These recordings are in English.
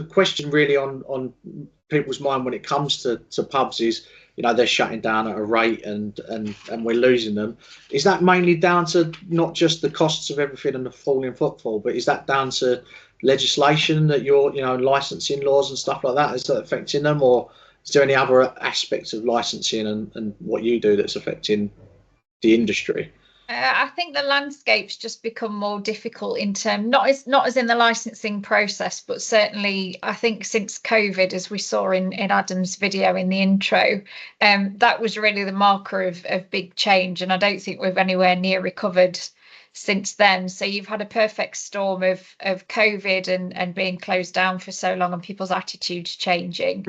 the question really on people's mind when it comes to pubs is, they're shutting down at a rate and we're losing them. Is that mainly down to not just the costs of everything and the falling footfall, but is that down to legislation that licensing laws and stuff like that, is that affecting them, or is there any other aspects of licensing and what you do that's affecting the industry? I think the landscape's just become more difficult in terms, not as in the licensing process, but certainly I think since COVID, as we saw in Adam's video in the intro, that was really the marker of big change. And I don't think we've anywhere near recovered since then. So you've had a perfect storm of COVID and being closed down for so long and people's attitudes changing.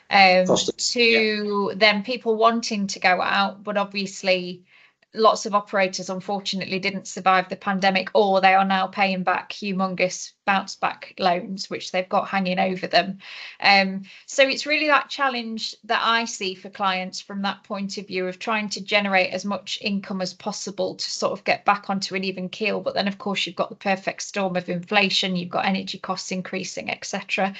To then people wanting to go out, but obviously lots of operators unfortunately didn't survive the pandemic, or they are now paying back humongous bounce back loans which they've got hanging over them. So it's really that challenge that I see for clients from that point of view of trying to generate as much income as possible to sort of get back onto an even keel. But then of course you've got the perfect storm of inflation, you've got energy costs increasing, etc.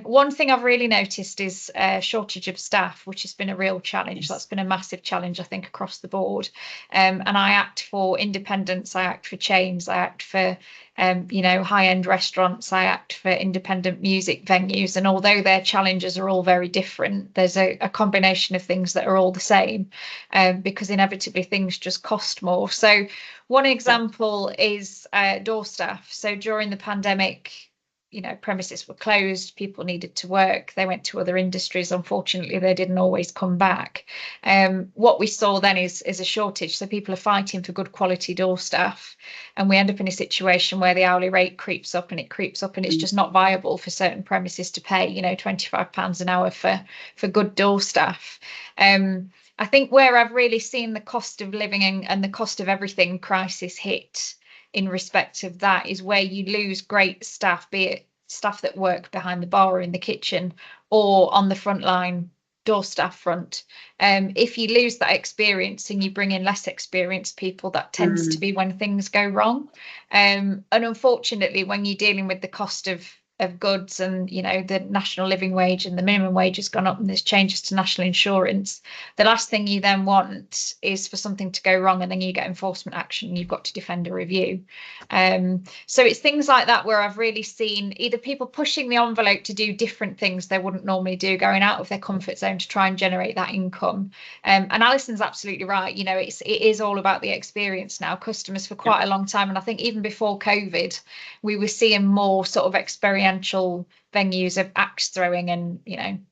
One thing I've really noticed is a shortage of staff, which has been a real challenge. That's been a massive challenge, I think, across the board. And I act for independents, I act for chains, I act for high-end restaurants, I act for independent music venues, and although their challenges are all very different, there's a combination of things that are all the same, because inevitably things just cost more. So one example is door staff. So during the pandemic, premises were closed, people needed to work, they went to other industries. Unfortunately, they didn't always come back. What we saw then is a shortage. So people are fighting for good quality door staff, and we end up in a situation where the hourly rate creeps up and it's just not viable for certain premises to pay, £25 an hour for good door staff. I think where I've really seen the cost of living and the cost of everything crisis hit in respect of that is where you lose great staff, be it staff that work behind the bar or in the kitchen or on the front line door staff front. If you lose that experience and you bring in less experienced people, that tends to be when things go wrong. And unfortunately, when you're dealing with the cost of goods and the national living wage and the minimum wage has gone up and there's changes to national insurance, the last thing you then want is for something to go wrong and then you get enforcement action and you've got to defend a review. So it's things like that where I've really seen either people pushing the envelope to do different things they wouldn't normally do, going out of their comfort zone to try and generate that income. And Alison's absolutely right. It is all about the experience now. Customers for quite a long time, and I think even before COVID, we were seeing more sort of experiential venues of axe throwing and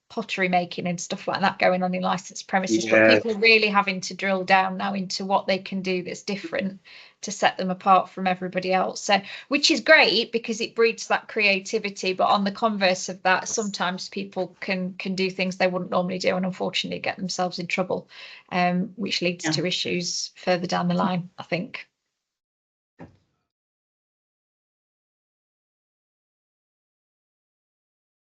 pottery making and stuff like that going on in licensed premises. But people are really having to drill down now into what they can do that's different to set them apart from everybody else. So, which is great because it breeds that creativity. But on the converse of that, sometimes people can do things they wouldn't normally do and unfortunately get themselves in trouble, which leads to issues further down the line, I think.